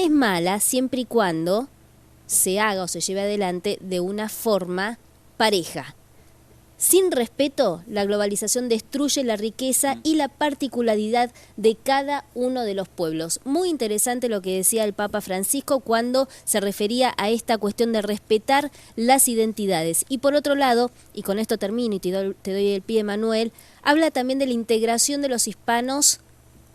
es mala siempre y cuando se haga o se lleve adelante de una forma pareja. Sin respeto, la globalización destruye la riqueza y la particularidad de cada uno de los pueblos. Muy interesante lo que decía el Papa Francisco cuando se refería a esta cuestión de respetar las identidades. Y por otro lado, y con esto termino y te doy el pie, Manuel, habla también de la integración de los hispanos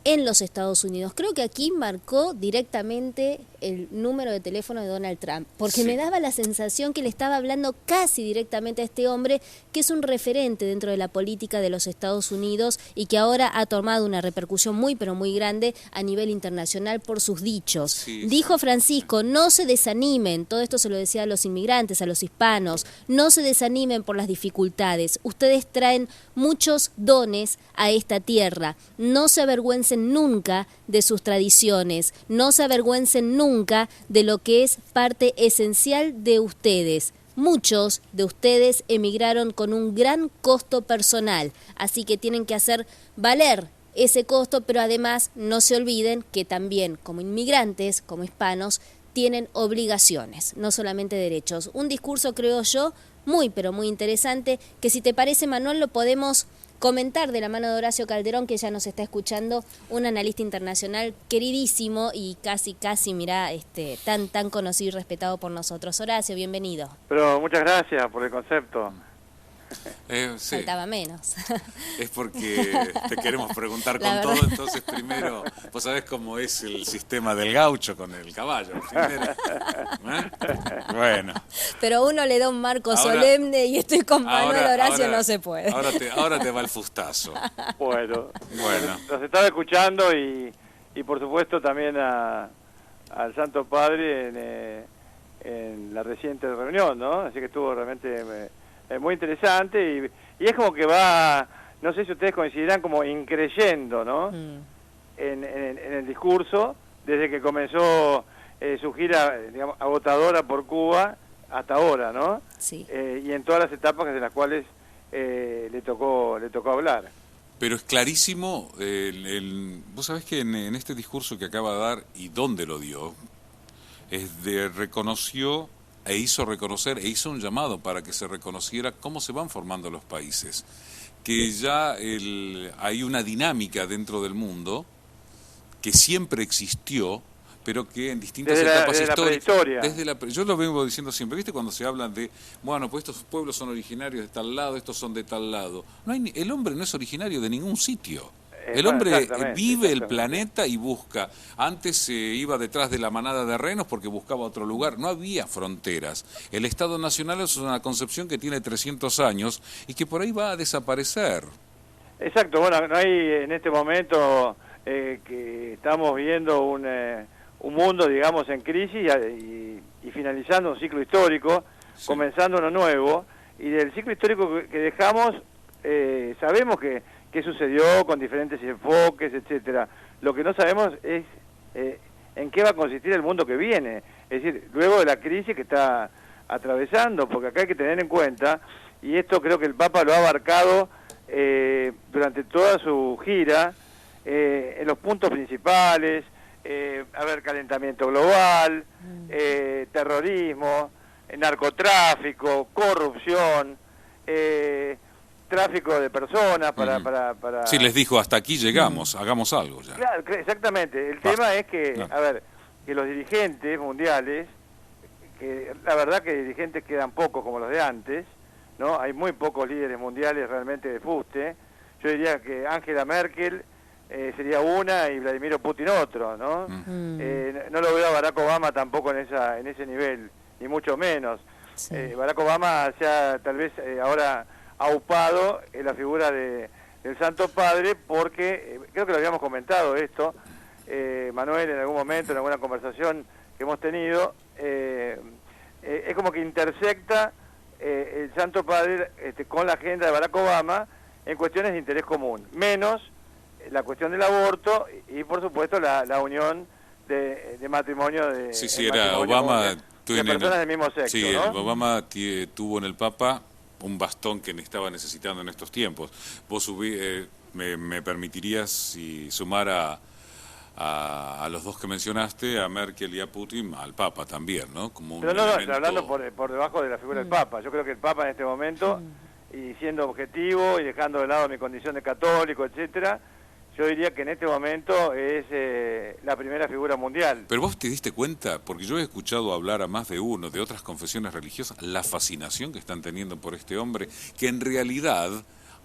en los Estados Unidos. Creo que aquí marcó directamente el número de teléfono de Donald Trump, porque me daba la sensación que le estaba hablando casi directamente a este hombre, que es un referente dentro de la política de los Estados Unidos y que ahora ha tomado una repercusión muy pero muy grande a nivel internacional por sus dichos. Dijo Francisco, no se desanimen, todo esto se lo decía a los inmigrantes, a los hispanos, no se desanimen por las dificultades, ustedes traen muchos dones a esta tierra, no se avergüencen nunca de sus tradiciones, no se avergüencen nunca de lo que es parte esencial de ustedes. Muchos de ustedes emigraron con un gran costo personal, así que tienen que hacer valer ese costo, pero además no se olviden que también como inmigrantes, como hispanos, tienen obligaciones, no solamente derechos. Un discurso, creo yo, muy pero muy interesante, que si te parece, Manuel, lo podemos comentar de la mano de Horacio Calderón, que ya nos está escuchando, un analista internacional queridísimo y casi, mirá, tan conocido y respetado por nosotros. Horacio, bienvenido. Pero muchas gracias por el concepto. Sí. Faltaba menos. Es porque te queremos preguntar con todo, entonces primero, vos sabés cómo es el sistema del gaucho con el caballo. Primero, Bueno. Pero uno le da un marco solemne y estoy con Manuel. Horacio no se puede. Ahora te va el fustazo. Bueno. Los estaba escuchando y por supuesto también al Santo Padre en la reciente reunión, ¿no? Así que estuvo realmente muy interesante y es como que va, no sé si ustedes coincidirán, como increyendo, ¿no? En el discurso, desde que comenzó su gira, digamos, agotadora por Cuba hasta ahora, ¿no? Sí. Y en todas las etapas de las cuales le tocó hablar. Pero es clarísimo, vos sabés que en este discurso que acaba de dar y dónde lo dio, reconoció e hizo reconocer, e hizo un llamado para que se reconociera cómo se van formando los países, que ya hay una dinámica dentro del mundo que siempre existió, pero que en distintas etapas históricas, yo lo vengo diciendo siempre, ¿viste? Cuando se hablan de, bueno, pues estos pueblos son originarios de tal lado, estos son de tal lado, el hombre no es originario de ningún sitio. El hombre vive el planeta y busca. Antes se iba detrás de la manada de renos porque buscaba otro lugar. No había fronteras. El Estado Nacional es una concepción que tiene 300 años y que por ahí va a desaparecer. Exacto. Bueno, no hay en este momento que estamos viendo un mundo, digamos, en crisis y finalizando un ciclo histórico, comenzando uno nuevo. Y del ciclo histórico que dejamos, sabemos qué sucedió con diferentes enfoques, etcétera. Lo que no sabemos es en qué va a consistir el mundo que viene. Es decir, luego de la crisis que está atravesando, porque acá hay que tener en cuenta, y esto creo que el Papa lo ha abarcado durante toda su gira, en los puntos principales, calentamiento global, terrorismo, narcotráfico, corrupción, tráfico de personas para... Sí, les dijo, hasta aquí llegamos, hagamos algo ya. Claro, exactamente. El tema es que, que los dirigentes mundiales, que la verdad que dirigentes quedan pocos como los de antes, ¿no? Hay muy pocos líderes mundiales realmente de fuste. Yo diría que Angela Merkel sería una y Vladimir Putin otro, ¿no? No lo veo a Barack Obama tampoco en ese nivel, ni mucho menos. Sí. Barack Obama ya tal vez ahora aupado en la figura del Santo Padre, porque creo que lo habíamos comentado esto, Manuel, en algún momento, en alguna conversación que hemos tenido, es como que intersecta el Santo Padre con la agenda de Barack Obama en cuestiones de interés común, menos la cuestión del aborto y por supuesto la unión de matrimonio de era Obama de personas del mismo sexo, sí, ¿no? Obama tuvo en el Papa un bastón que estaba necesitando en estos tiempos. Vos me permitirías si sumar a los dos que mencionaste, a Merkel y a Putin, al Papa también, ¿no? Como Pero no, está hablando por debajo de la figura del Papa. Yo creo que el Papa en este momento, y siendo objetivo y dejando de lado mi condición de católico, etcétera, yo diría que en este momento es la primera figura mundial. Pero vos te diste cuenta, porque yo he escuchado hablar a más de uno de otras confesiones religiosas, la fascinación que están teniendo por este hombre, que en realidad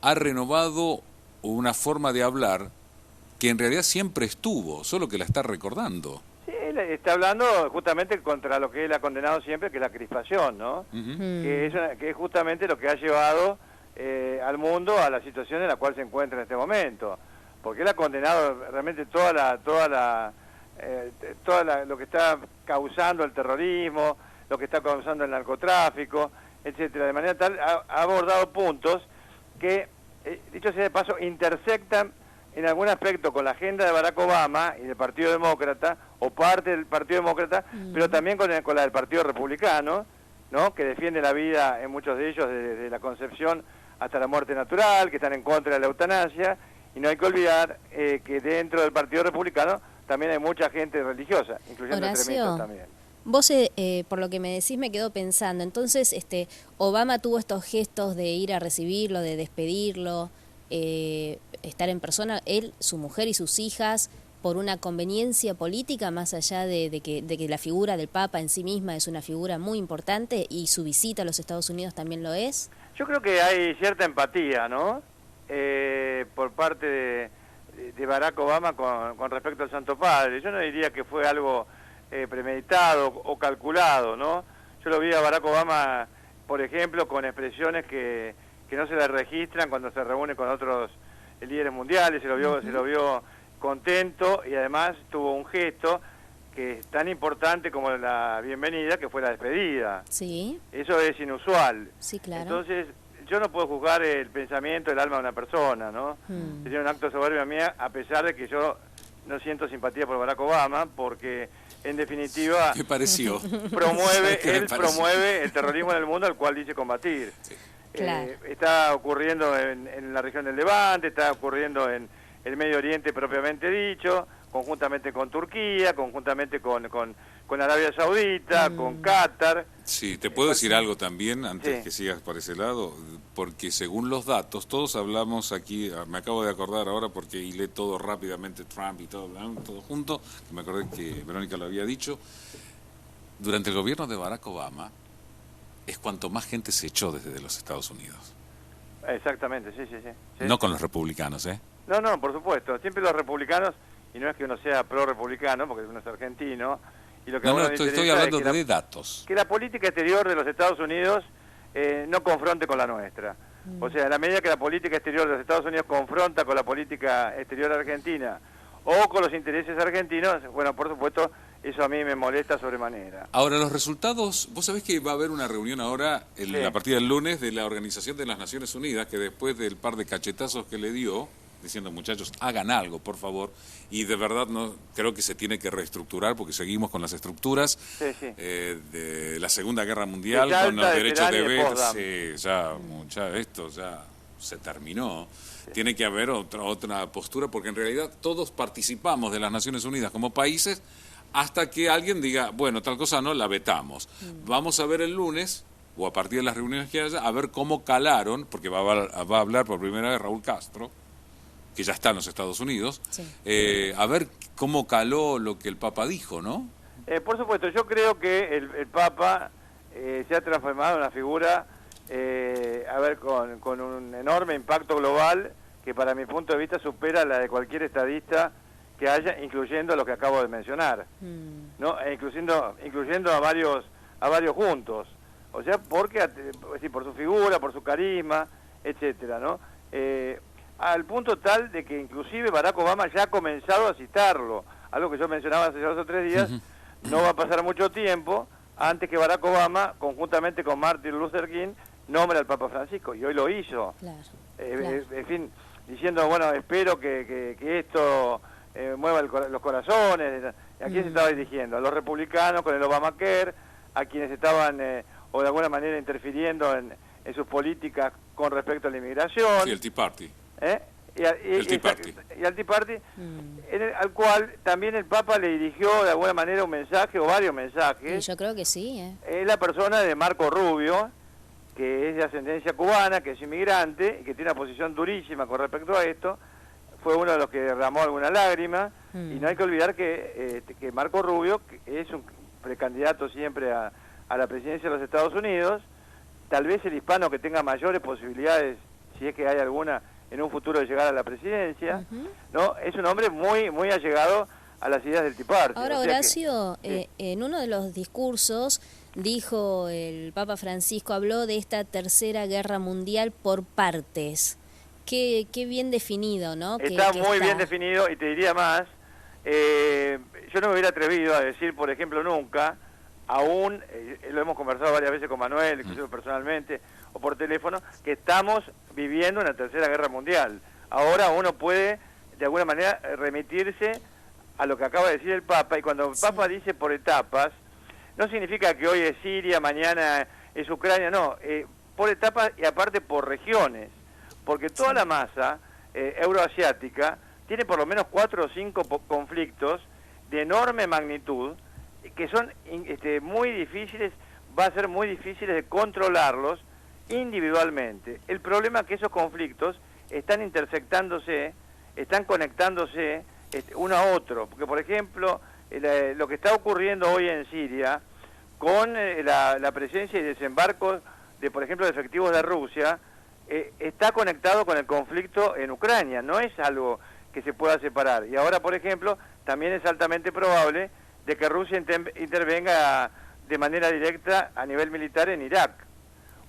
ha renovado una forma de hablar que en realidad siempre estuvo, solo que la está recordando. Sí, él está hablando justamente contra lo que él ha condenado siempre, que es la crispación, ¿no? Que es justamente lo que ha llevado al mundo a la situación en la cual se encuentra en este momento. Porque él ha condenado realmente lo que está causando el terrorismo, lo que está causando el narcotráfico, etcétera. De manera tal, ha abordado puntos que, dicho sea de paso, intersectan en algún aspecto con la agenda de Barack Obama y del Partido Demócrata, o parte del Partido Demócrata, pero también con la del Partido Republicano, ¿no? Que defiende la vida en muchos de ellos desde la concepción hasta la muerte natural, que están en contra de la eutanasia. Y no hay que olvidar que dentro del Partido Republicano también hay mucha gente religiosa, incluyendo extremistas también. Vos, por lo que me decís, me quedo pensando. Entonces, Obama tuvo estos gestos de ir a recibirlo, de despedirlo, estar en persona, él, su mujer y sus hijas, por una conveniencia política, más allá de que la figura del Papa en sí misma es una figura muy importante y su visita a los Estados Unidos también lo es. Yo creo que hay cierta empatía, ¿no? Por parte de Barack Obama con respecto al Santo Padre. Yo no diría que fue algo premeditado o calculado, ¿no? Yo lo vi a Barack Obama, por ejemplo, con expresiones que no se le registran cuando se reúne con otros líderes mundiales. Se lo vio contento, y además tuvo un gesto que es tan importante como la bienvenida, que fue la despedida. Sí. Eso es inusual. Sí, claro. Entonces, yo no puedo juzgar el pensamiento, el alma de una persona, ¿no? Sería un acto de soberbia mía, a pesar de que yo no siento simpatía por Barack Obama, porque en definitiva ¿Qué pareció? promueve el terrorismo en el mundo, al cual dice combatir. Sí. Claro. Está ocurriendo en la región del Levante, está ocurriendo en el Medio Oriente propiamente dicho, conjuntamente con Turquía, conjuntamente con Arabia Saudita, con Qatar. Sí, te puedo decir algo también, antes que sigas por ese lado, porque según los datos, todos hablamos aquí, me acabo de acordar ahora porque hilé todo rápidamente, Trump y todo junto, me acordé que Verónica lo había dicho, durante el gobierno de Barack Obama es cuanto más gente se echó desde los Estados Unidos. Exactamente, sí. No con los republicanos, ¿eh? No, por supuesto, siempre los republicanos, y no es que uno sea pro-republicano, porque uno es argentino, y lo que estoy hablando de datos. Que la política exterior de los Estados Unidos no confronte con la nuestra. O sea, en la medida que la política exterior de los Estados Unidos confronta con la política exterior argentina o con los intereses argentinos, bueno, por supuesto, eso a mí me molesta sobremanera. Ahora, los resultados, vos sabés que va a haber una reunión ahora, a partir del lunes, de la Organización de las Naciones Unidas, que después del par de cachetazos que le dio, diciendo, muchachos, hagan algo, por favor, y de verdad no creo que se tiene que reestructurar, porque seguimos con las estructuras de la Segunda Guerra Mundial, con los derechos de veto, esto ya se terminó. Tiene que haber otra postura, porque en realidad todos participamos de las Naciones Unidas como países, hasta que alguien diga, bueno, tal cosa no, la vetamos. Vamos a ver el lunes, o a partir de las reuniones que haya, a ver cómo calaron, porque va a hablar por primera vez Raúl Castro, que ya está en los Estados Unidos, a ver cómo caló lo que el Papa dijo, ¿no? Por supuesto, yo creo que el Papa se ha transformado en una figura, con un enorme impacto global, que para mi punto de vista supera la de cualquier estadista que haya, incluyendo los que acabo de mencionar, ¿no? Incluyendo a varios juntos. O sea, por su figura, por su carisma, etcétera, ¿no? Al punto tal de que inclusive Barack Obama ya ha comenzado a citarlo, algo que yo mencionaba hace 2 o 3 días. No va a pasar mucho tiempo antes que Barack Obama, conjuntamente con Martin Luther King, nombre al Papa Francisco, y hoy lo hizo. Claro. En fin, diciendo, bueno, espero que esto mueva los corazones. ¿A quién se estaba dirigiendo? A los republicanos con el Obamacare, a quienes estaban o de alguna manera interfiriendo en sus políticas con respecto a la inmigración. Sí, el Tea Party. el Tea Party. Y al Tea Party, al cual también el Papa le dirigió de alguna manera un mensaje o varios mensajes. Y yo creo que sí. Es la persona de Marco Rubio, que es de ascendencia cubana, que es inmigrante y que tiene una posición durísima con respecto a esto. Fue uno de los que derramó alguna lágrima. Y no hay que olvidar que Marco Rubio, que es un precandidato siempre a la presidencia de los Estados Unidos, tal vez el hispano que tenga mayores posibilidades, si es que hay alguna en un futuro de llegar a la presidencia, ¿no? Es un hombre muy muy allegado a las ideas del Tea Party. Ahora, Horacio, en uno de los discursos dijo el Papa Francisco, habló de esta tercera guerra mundial por partes. Qué bien definido, ¿no? Está muy bien definido, y te diría más, yo no me hubiera atrevido a decir, por ejemplo, nunca, aún, lo hemos conversado varias veces con Manuel, incluso personalmente, o por teléfono, que estamos viviendo una tercera guerra mundial. Ahora uno puede, de alguna manera, remitirse a lo que acaba de decir el Papa, y cuando el Papa dice por etapas, no significa que hoy es Siria, mañana es Ucrania, no, por etapas y aparte por regiones, porque toda la masa euroasiática tiene por lo menos 4 o 5 conflictos de enorme magnitud, que son muy difíciles, va a ser muy difíciles de controlarlos individualmente. El problema es que esos conflictos están intersectándose, están conectándose uno a otro, porque por ejemplo, lo que está ocurriendo hoy en Siria, con la presencia y desembarco de, por ejemplo, de efectivos de Rusia, está conectado con el conflicto en Ucrania, no es algo que se pueda separar. Y ahora, por ejemplo, también es altamente probable de que Rusia intervenga de manera directa a nivel militar en Irak.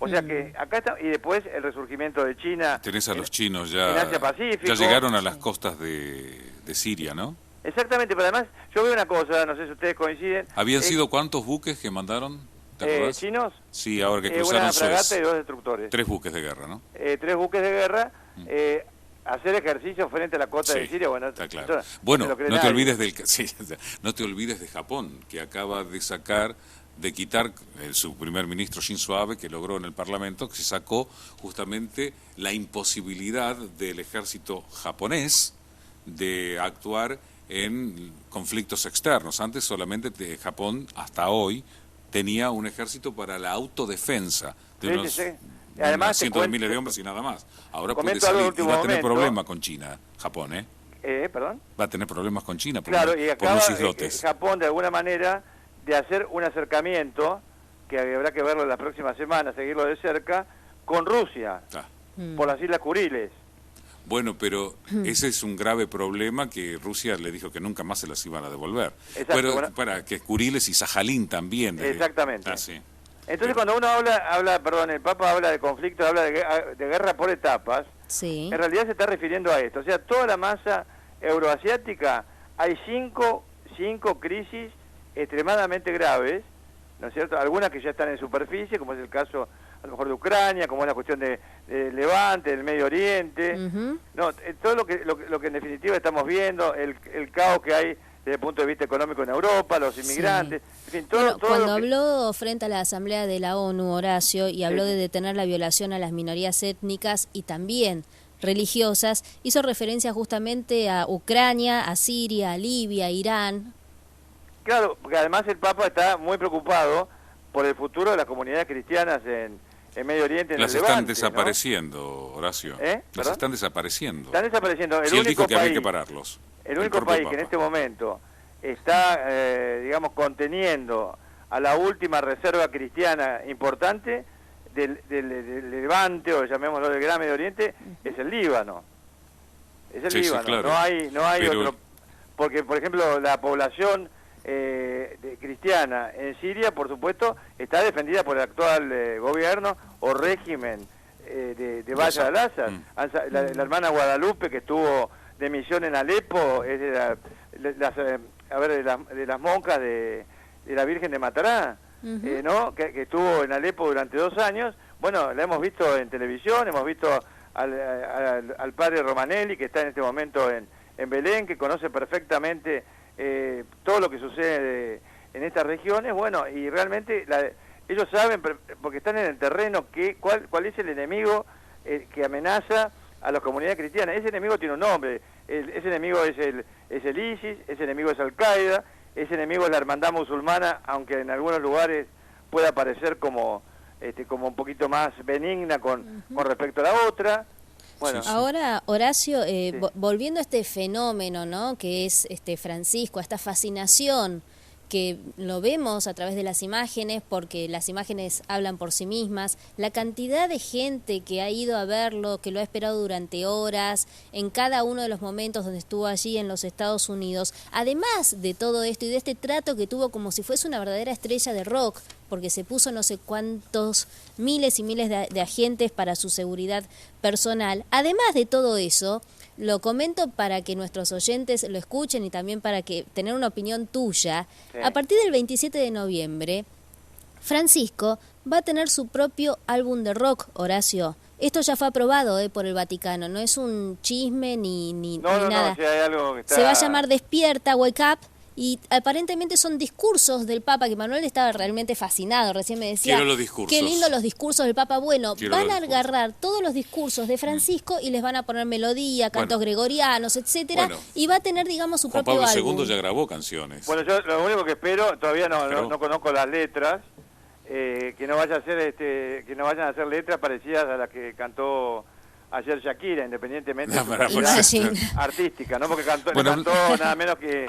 O sea que acá está, y después el resurgimiento de China. Tenés a los chinos ya, en Asia Pacífico. Ya llegaron a las costas de Siria, ¿no? Exactamente, pero además yo veo una cosa, no sé si ustedes coinciden. ¿Habían sido cuántos buques que mandaron? ¿Te acordás? ¿Chinos? Sí, ahora que cruzaron una fragata Suez. y 2 destructores. 3 buques de guerra, ¿no? 3 buques de guerra. Hacer ejercicio frente a la costa de Siria, bueno, está claro. Bueno, no te olvides no te olvides de Japón, que acaba de quitar su primer ministro Shinzo Abe, que logró en el Parlamento, que se sacó justamente la imposibilidad del ejército japonés de actuar en conflictos externos. Antes solamente Japón, hasta hoy, tenía un ejército para la autodefensa de unos además, cientos de miles de hombres y nada más. Ahora puede salir y va a tener problemas con China, Japón, ¿Perdón? Va a tener problemas con China por, claro, y acaba, por los islotes. Japón, de alguna manera, de hacer un acercamiento, que habrá que verlo la próxima semana, seguirlo de cerca, con Rusia, por las Islas Kuriles. Bueno, pero ese es un grave problema que Rusia le dijo que nunca más se las iban a devolver. Exacto, pero para que Kuriles y Sajalín también. Exactamente. Sí. Entonces cuando uno perdón, el Papa habla de conflicto, habla de guerra por etapas, en realidad se está refiriendo a esto. O sea, toda la masa euroasiática, hay cinco crisis extremadamente graves, ¿no es cierto? Algunas que ya están en superficie, como es el caso a lo mejor de Ucrania, como es la cuestión de Levante, del Medio Oriente, no, todo lo que en definitiva estamos viendo, el caos que hay desde el punto de vista económico en Europa, los inmigrantes, en fin, todo cuando habló frente a la Asamblea de la ONU, Horacio, y habló de detener la violación a las minorías étnicas y también religiosas, hizo referencia justamente a Ucrania, a Siria, a Libia, a Irán. Claro, porque además el Papa está muy preocupado por el futuro de las comunidades cristianas en Medio Oriente, en las el Levante, están desapareciendo, ¿no? Horacio. Las están desapareciendo. Están desapareciendo. Él dijo que había que pararlos. El único país que en este momento está, digamos, conteniendo a la última reserva cristiana importante del Levante, o llamémoslo del Gran Medio Oriente, es el Líbano. Es el Líbano. Sí, claro. No hay otro. Porque, por ejemplo, la población cristiana en Siria, por supuesto, está defendida por el actual gobierno o régimen de Bashar al-Assad. La hermana Guadalupe, que estuvo de misión en Alepo, es de las monjas de la Virgen de Matará, ¿no? Que estuvo en Alepo durante 2 años. Bueno, la hemos visto en televisión, hemos visto al padre Romanelli, que está en este momento en Belén, que conoce perfectamente todo lo que sucede en estas regiones. Bueno, y realmente ellos saben, porque están en el terreno, cuál es el enemigo que amenaza a las comunidades cristianas. Ese enemigo tiene un nombre, ese enemigo es el ISIS, ese enemigo es Al-Qaeda, ese enemigo es la hermandad musulmana, aunque en algunos lugares pueda parecer como un poquito más benigna con respecto a la otra. Bueno, ahora, Horacio, volviendo a este fenómeno, ¿no?, que es Francisco, esta fascinación que lo vemos a través de las imágenes, porque las imágenes hablan por sí mismas, la cantidad de gente que ha ido a verlo, que lo ha esperado durante horas, en cada uno de los momentos donde estuvo allí en los Estados Unidos, además de todo esto y de este trato que tuvo como si fuese una verdadera estrella de rock, porque se puso no sé cuántos miles y miles de agentes para su seguridad personal. Además de todo eso, lo comento para que nuestros oyentes lo escuchen y también para que tener una opinión tuya. Sí. A partir del 27 de noviembre, Francisco va a tener su propio álbum de rock, Horacio. Esto ya fue aprobado por el Vaticano, no es un chisme ni nada. No, si hay algo que está... Se va a llamar Despierta, Wake Up. Y aparentemente son discursos del Papa, que Manuel estaba realmente fascinado, recién me decía, quiero los discursos. Qué lindo los discursos del Papa. Bueno, Quiero van a agarrar todos los discursos de Francisco y les van a poner melodía, cantos gregorianos, etcétera, y va a tener, digamos, su Juan propio Pablo álbum. II ya grabó canciones. Bueno, yo lo único que espero, todavía no conozco las letras, que no vayan a hacer letras parecidas a las que cantó ayer Shakira, independientemente de su artística, ¿no? Porque cantó nada menos que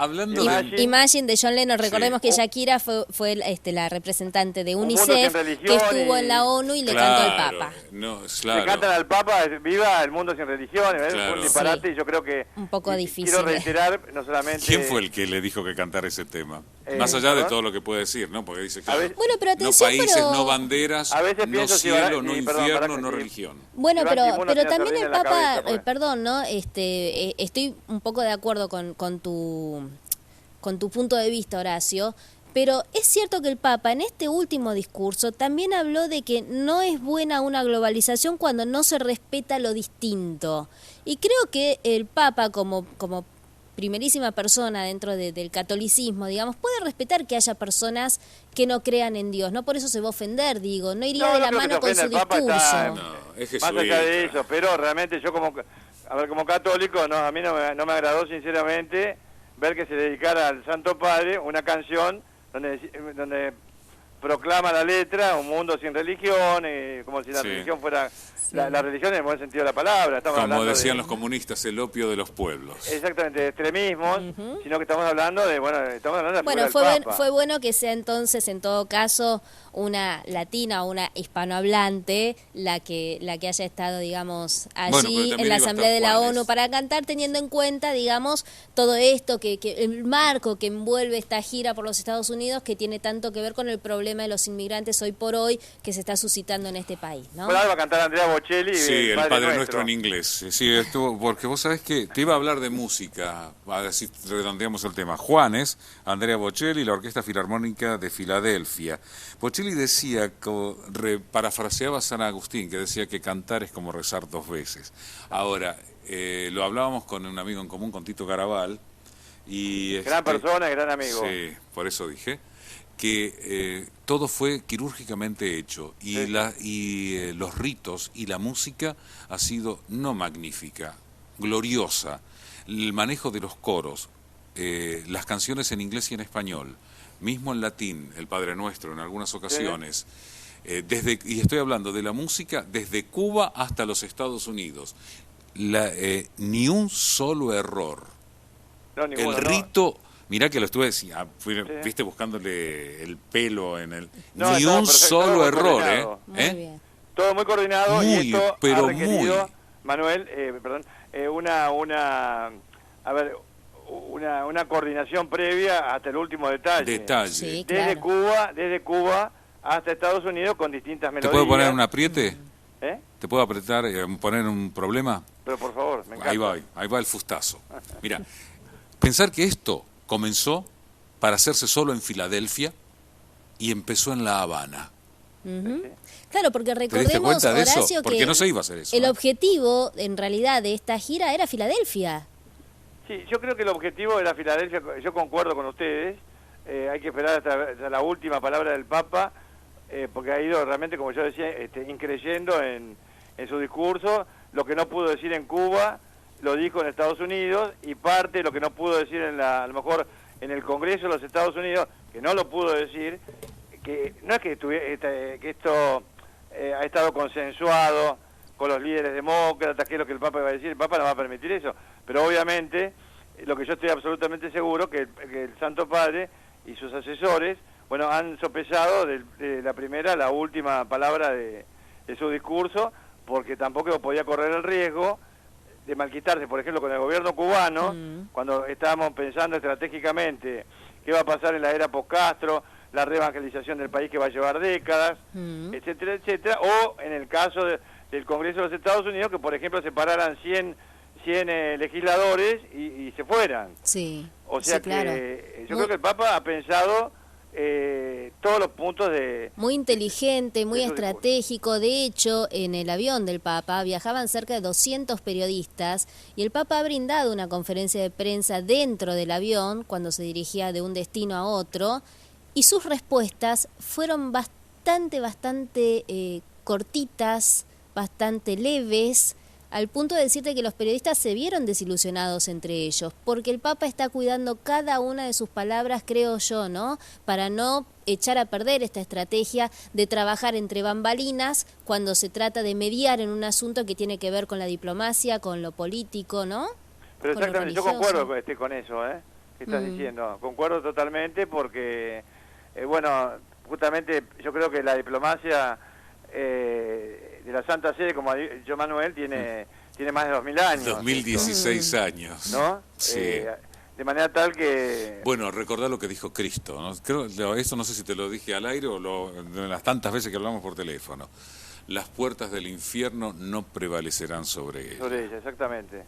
Imagine de John Lennon. Recordemos que Shakira fue la representante de UNICEF, que estuvo en la ONU y le cantó al Papa. Le cantan al Papa, viva el mundo sin religiones, es un disparate, y yo creo que un poco difícil. Quiero reiterar, no solamente... ¿Quién fue el que le dijo que cantara ese tema? Más allá de todo lo que puede decir, ¿no? Porque dice, claro, pero no países, no banderas, no cielo, no infierno, no religión. Bueno, pero también el Papa, perdón, ¿no? Estoy un poco de acuerdo con tu punto de vista, Horacio, pero es cierto que el Papa en este último discurso también habló de que no es buena una globalización cuando no se respeta lo distinto. Y creo que el Papa, como primerísima persona dentro del catolicismo, digamos, puede respetar que haya personas que no crean en Dios. No por eso se va a ofender, digo, no iría de la mano con su discurso. Más allá de eso, pero realmente yo como católico, a mí no me agradó sinceramente ver que se dedicara al Santo Padre una canción donde proclama la letra un mundo sin religión, como si la religión fuera la religión en el buen sentido de la palabra. Como decían los comunistas, el opio de los pueblos. Exactamente, de extremismos, sino que estamos hablando de fue bueno que sea entonces, en todo caso, una latina o una hispanohablante la que haya estado, digamos, allí en la Asamblea de la ONU para cantar, teniendo en cuenta, digamos, todo esto, que el marco que envuelve esta gira por los Estados Unidos, que tiene tanto que ver con el problema de los inmigrantes hoy por hoy que se está suscitando en este país, ¿no? Bueno, va a cantar Andrea Bocelli. Sí, el Padre Nuestro en inglés. Sí, estuvo, porque vos sabés que te iba a hablar de música, así redondeamos el tema. Juanes, Andrea Bocelli, la Orquesta Filarmónica de Filadelfia. Bocelli decía, parafraseaba a San Agustín, que decía que cantar es como rezar dos veces. Ahora, lo hablábamos con un amigo en común, con Tito Caraval. Gran persona, gran amigo. Sí, por eso dije que todo fue quirúrgicamente hecho y los ritos y la música ha sido no magnífica, gloriosa. El manejo de los coros, las canciones en inglés y en español, mismo en latín, el Padre Nuestro en algunas ocasiones, y estoy hablando de la música desde Cuba hasta los Estados Unidos, ni un solo error. No, ninguno, el rito... Mirá que lo estuve viste buscándole el pelo en el... ni un solo error, Muy bien. Todo muy coordinado y esto pero ha requerido, Manuel, una coordinación previa hasta el último detalle. Sí, desde Cuba hasta Estados Unidos con distintas melodías. ¿Te puedo poner un apriete? ¿Te puedo apretar, poner un problema? Pero por favor, me encanta. Ahí va el fustazo. Mira, pensar que esto comenzó para hacerse solo en Filadelfia y empezó en La Habana. Claro, porque recordemos, ¿te diste cuenta de Horacio, eso? Porque no se iba a hacer eso. El objetivo, en realidad, de esta gira era Filadelfia. Sí, yo creo que el objetivo era Filadelfia, yo concuerdo con ustedes, hay que esperar hasta la última palabra del Papa, porque ha ido realmente, como yo decía, increyendo en su discurso. lo que no pudo decir en Cuba lo dijo en Estados Unidos, y parte de lo que no pudo decir a lo mejor en el Congreso de los Estados Unidos, que no lo pudo decir, que no es que esto ha estado consensuado con los líderes demócratas, que es lo que el Papa va a decir. El Papa no va a permitir eso, pero obviamente lo que yo estoy absolutamente seguro que el Santo Padre y sus asesores, bueno, han sopesado de la primera a la última palabra de su discurso, porque tampoco podía correr el riesgo de malquitarse, por ejemplo, con el gobierno cubano, cuando estábamos pensando estratégicamente qué va a pasar en la era post-Castro, la reevangelización del país que va a llevar décadas, etcétera, etcétera, o en el caso del Congreso de los Estados Unidos, que por ejemplo separaran 100 legisladores y se fueran. Sí. O sea sí, claro. que yo creo que el Papa ha pensado todos los puntos de... Muy inteligente, muy estratégico. De hecho, en el avión del Papa viajaban cerca de 200 periodistas y el Papa ha brindado una conferencia de prensa dentro del avión cuando se dirigía de un destino a otro, y sus respuestas fueron bastante cortitas, bastante leves, al punto de decirte que los periodistas se vieron desilusionados entre ellos, porque el Papa está cuidando cada una de sus palabras, creo yo, ¿no? Para no echar a perder esta estrategia de trabajar entre bambalinas cuando se trata de mediar en un asunto que tiene que ver con la diplomacia, con lo político, ¿no? Pero exactamente, yo concuerdo con eso, que estás diciendo. Concuerdo totalmente porque, bueno, justamente yo creo que la diplomacia de la Santa Sede, como ha dicho Manuel, tiene más de 2000 años. 2016 años. ¿No? Sí. De manera tal que... Bueno, recordá lo que dijo Cristo, ¿no? Creo, eso no sé si te lo dije al aire o de las tantas veces que hablamos por teléfono. Las puertas del infierno no prevalecerán sobre ellas. Sobre ella, exactamente.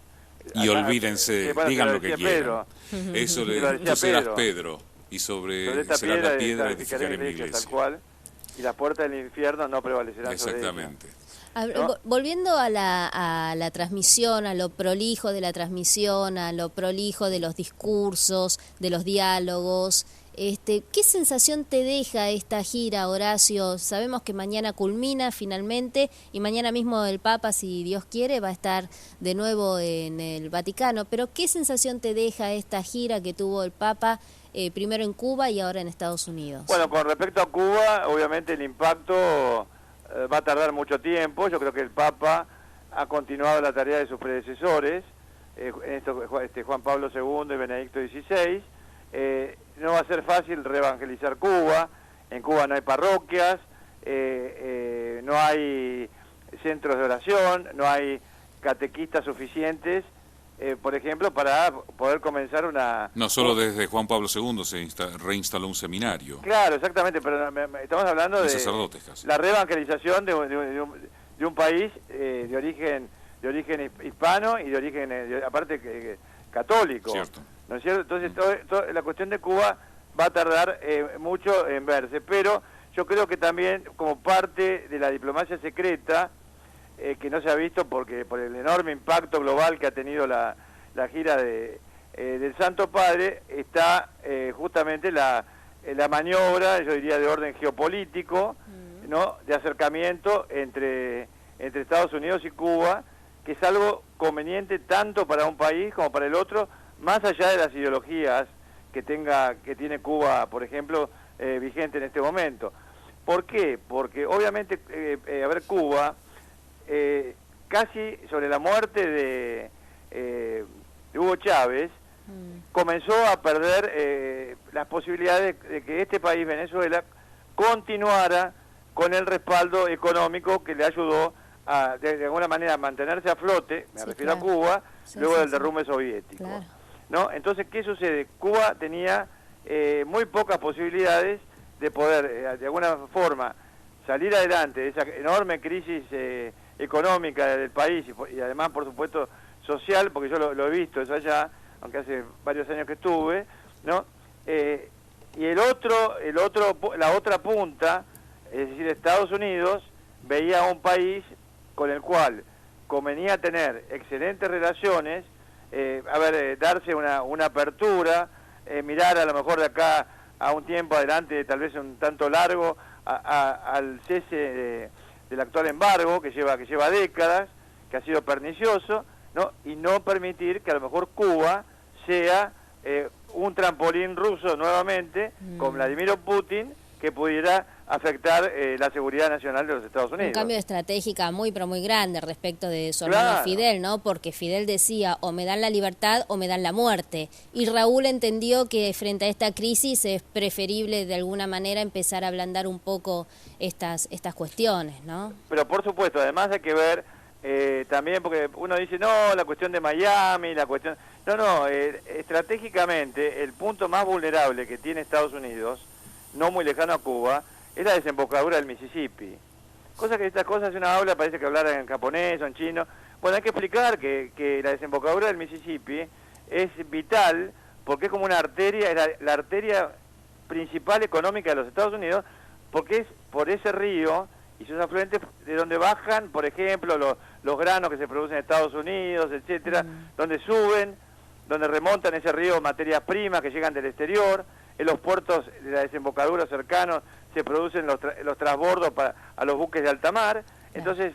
Y olvídense, digan lo que quieran. Pedro. Eso tú serás Pedro, y sobre esta será la piedra de edificaré mi iglesia. Tal cual. Y las puertas del infierno no prevalecerán sobre ella. Exactamente. ¿No? Volviendo a la transmisión, a lo prolijo de la transmisión, a lo prolijo de los discursos, de los diálogos, ¿qué sensación te deja esta gira, Horacio? Sabemos que mañana culmina finalmente y mañana mismo el Papa, si Dios quiere, va a estar de nuevo en el Vaticano, pero ¿qué sensación te deja esta gira que tuvo el Papa primero en Cuba y ahora en Estados Unidos? Bueno, con respecto a Cuba, obviamente el impacto va a tardar mucho tiempo. Yo creo que el Papa ha continuado la tarea de sus predecesores, Juan Pablo II y Benedicto XVI. No va a ser fácil reevangelizar Cuba. En Cuba no hay parroquias, no hay centros de oración, no hay catequistas suficientes, por ejemplo, para poder comenzar una... No, solo desde Juan Pablo II se reinstaló un seminario. Claro, exactamente, pero estamos hablando de sacerdotes casi. La reevangelización de un país de origen hispano y de origen, aparte, católico. Cierto. ¿No es cierto? Entonces, la cuestión de Cuba va a tardar mucho en verse, pero yo creo que también como parte de la diplomacia secreta, que no se ha visto por el enorme impacto global que ha tenido la gira del Santo Padre, está justamente la maniobra, yo diría de orden geopolítico, ¿no? De acercamiento entre Estados Unidos y Cuba, que es algo conveniente tanto para un país como para el otro, más allá de las ideologías que tiene Cuba, por ejemplo, vigente en este momento. ¿Por qué? Porque obviamente, Cuba, casi sobre la muerte de Hugo Chávez, comenzó a perder las posibilidades de que este país, Venezuela, continuara con el respaldo económico que le ayudó a, de alguna manera, a mantenerse a flote, me refiero a Cuba, luego del derrumbe soviético. Claro. ¿No? Entonces, ¿qué sucede? Cuba tenía muy pocas posibilidades de poder, de alguna forma, salir adelante de esa enorme crisis económica del país y además, por supuesto, social, porque yo lo he visto eso allá, aunque hace varios años que estuve, ¿no? Y la otra punta, es decir, Estados Unidos, veía a un país con el cual convenía tener excelentes relaciones, darse una apertura, mirar a lo mejor de acá a un tiempo adelante, tal vez un tanto largo, al cese del actual embargo que lleva décadas, que ha sido pernicioso, ¿no? Y no permitir que a lo mejor Cuba sea un trampolín ruso nuevamente con Vladimir Putin que pudiera afectar la seguridad nacional de los Estados Unidos. Un cambio estratégico muy, pero muy grande respecto de su hermano Fidel, ¿no? Porque Fidel decía, o me dan la libertad o me dan la muerte. Y Raúl entendió que frente a esta crisis es preferible de alguna manera empezar a ablandar un poco estas cuestiones, ¿no? Pero por supuesto, además hay que ver también, porque uno dice, no, la cuestión de Miami, la cuestión... No, estratégicamente el punto más vulnerable que tiene Estados Unidos, no muy lejano a Cuba, es la desembocadura del Mississippi. Cosa que estas cosas, una aula parece que hablar en japonés o en chino. Bueno, hay que explicar que la desembocadura del Mississippi es vital porque es como una arteria, es la arteria principal económica de los Estados Unidos, porque es por ese río y sus afluentes de donde bajan, por ejemplo, los granos que se producen en Estados Unidos, etcétera, donde suben, donde remontan ese río materias primas que llegan del exterior. En los puertos de la desembocadura cercanos se producen los transbordos a los buques de alta mar. Entonces,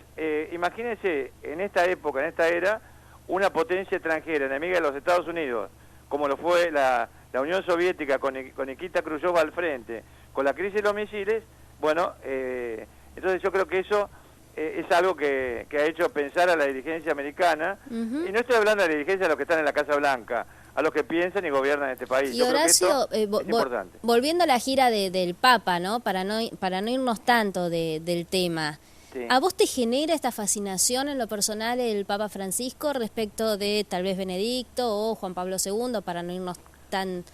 imagínense, en esta época, en esta era, una potencia extranjera, enemiga de los Estados Unidos, como lo fue la Unión Soviética con Nikita Khrushchev al frente, con la crisis de los misiles, bueno, entonces yo creo que eso es algo que ha hecho pensar a la dirigencia americana, y no estoy hablando de la dirigencia de los que están en la Casa Blanca, a los que piensan y gobiernan este país. Y Horacio, es importante. Volviendo a la gira del Papa, ¿no? Para no irnos tanto del tema, sí. ¿A vos te genera esta fascinación en lo personal el Papa Francisco respecto de tal vez Benedicto o Juan Pablo II, para no irnos tan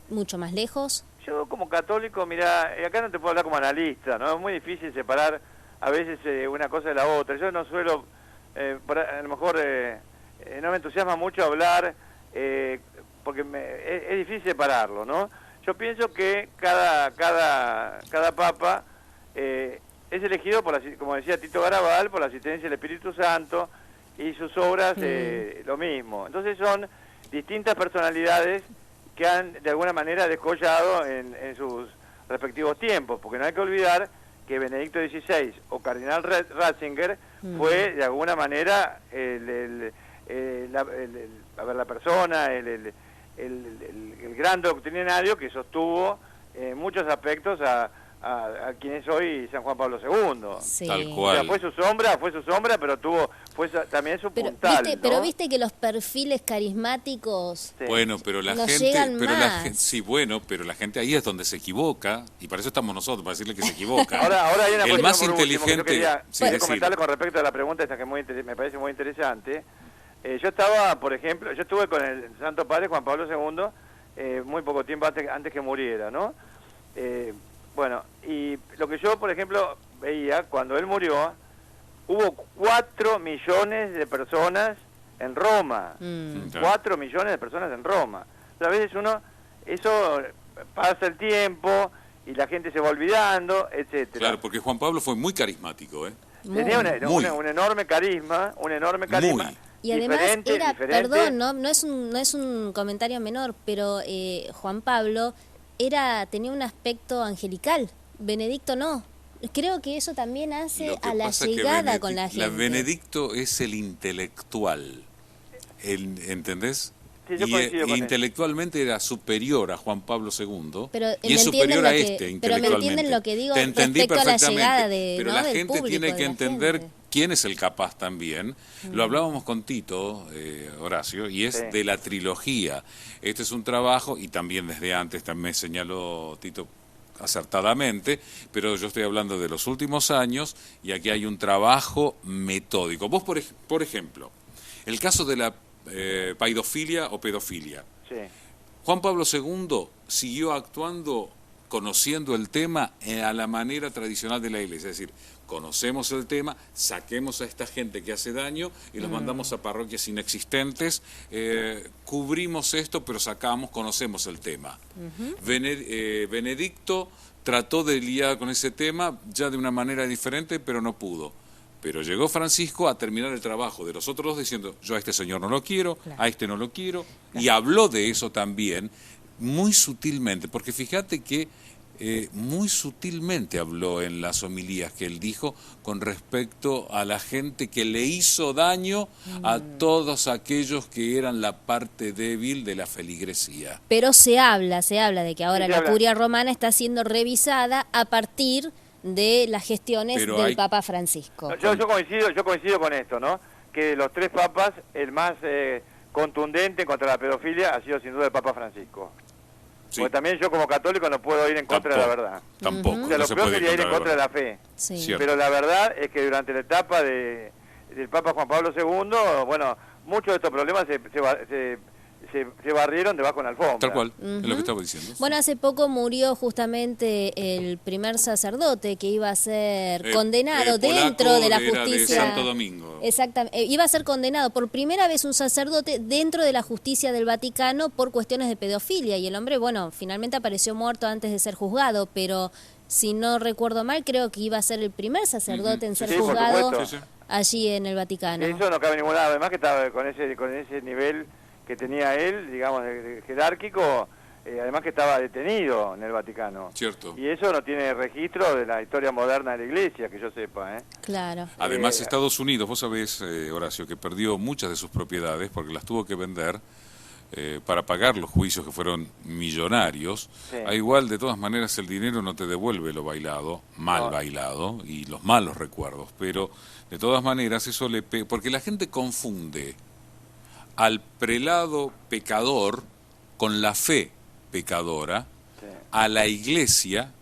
mucho más lejos? Yo como católico, mira, acá no te puedo hablar como analista, ¿no? Es muy difícil separar a veces una cosa de la otra. Yo no suelo, a lo mejor no me entusiasma mucho hablar, porque es difícil separarlo, ¿no? Yo pienso que cada papa es elegido, como decía Tito Garabal, por la asistencia del Espíritu Santo, y sus obras lo mismo. Entonces son distintas personalidades que han de alguna manera descollado en sus respectivos tiempos, porque no hay que olvidar que Benedicto XVI o Cardenal Ratzinger fue de alguna manera la persona, el gran doctrinario que sostuvo en muchos aspectos a quien es hoy San Juan Pablo II. Sí. Tal cual. O sea, fue su sombra, pero fue también su puntal, ¿no? Pero viste que los perfiles carismáticos bueno, pero la no gente, llegan más. Sí, bueno, pero la gente ahí es donde se equivoca, y para eso estamos nosotros, para decirle que se equivoca. Ahora hay una el más por inteligente. último, que yo quería sí, comentarle con respecto a la pregunta esta que me parece muy interesante. Yo estaba, por ejemplo, yo estuve con el Santo Padre Juan Pablo II muy poco tiempo antes que muriera, ¿no? Bueno, y lo que yo, por ejemplo, veía, cuando él murió, hubo 4 millones de personas en Roma. 4 millones de personas en Roma. A veces eso pasa el tiempo y la gente se va olvidando, etcétera. Claro, porque Juan Pablo fue muy carismático, ¿eh? Tenía un enorme carisma, Muy. Y además diferente. Perdón, no es un comentario menor, pero Juan Pablo tenía un aspecto angelical, Benedicto no. Creo que eso también hace a la llegada con la gente. Benedicto es el intelectual, ¿entendés? Sí, yo coincido con intelectualmente era superior a Juan Pablo II, pero y es superior a intelectualmente. Pero me entienden lo que digo Te entendí respecto a la perfectamente, llegada pero la del gente público, tiene que entender gente. quién es el capaz también. Lo hablábamos con Tito, Horacio, y es de la trilogía. Este es un trabajo, y también desde antes también señaló Tito acertadamente, pero yo estoy hablando de los últimos años, y aquí hay un trabajo metódico. Vos, por ejemplo, el caso de la paidofilia o pedofilia. Sí. Juan Pablo II siguió actuando conociendo el tema a la manera tradicional de la Iglesia, es decir, conocemos el tema, saquemos a esta gente que hace daño y los mandamos a parroquias inexistentes, cubrimos esto, pero conocemos el tema. Benedicto trató de lidiar con ese tema ya de una manera diferente, pero no pudo. Pero llegó Francisco a terminar el trabajo de los otros dos diciendo, yo a este señor no lo quiero, a este no lo quiero, y habló de eso también muy sutilmente, porque fíjate que muy sutilmente habló en las homilías que él dijo con respecto a la gente que le hizo daño a todos aquellos que eran la parte débil de la feligresía. Pero se habla de que ahora la curia romana está siendo revisada a partir de las gestiones del Papa Francisco. Yo coincido con esto, ¿no? Que de los tres papas, el más contundente contra la pedofilia ha sido sin duda el Papa Francisco. Sí. Porque también yo como católico no puedo ir en contra de la verdad. Tampoco. O sea, lo peor sería ir en contra de la fe. Sí. Pero la verdad es que durante la etapa del Papa Juan Pablo II, bueno, muchos de estos problemas se barrieron debajo de la alfombra. Tal cual, es lo que estaba diciendo. Bueno, hace poco murió justamente el primer sacerdote que iba a ser condenado dentro de la justicia. De Santo Domingo. Exactamente, iba a ser condenado por primera vez un sacerdote dentro de la justicia del Vaticano por cuestiones de pedofilia. Y el hombre, bueno, finalmente apareció muerto antes de ser juzgado, pero si no recuerdo mal, creo que iba a ser el primer sacerdote en ser juzgado allí en el Vaticano. Eso no cabe ninguna duda, además que estaba con ese nivel que tenía él, digamos, jerárquico, además que estaba detenido en el Vaticano. Cierto. Y eso no tiene registro de la historia moderna de la Iglesia, que yo sepa, ¿eh? Claro. Además, Estados Unidos, vos sabés, Horacio, que perdió muchas de sus propiedades porque las tuvo que vender para pagar los juicios que fueron millonarios. Sí. A igual, de todas maneras, el dinero no te devuelve lo bailado, bailado, y los malos recuerdos. Pero, de todas maneras, eso porque la gente confunde al prelado pecador con la fe pecadora, a la iglesia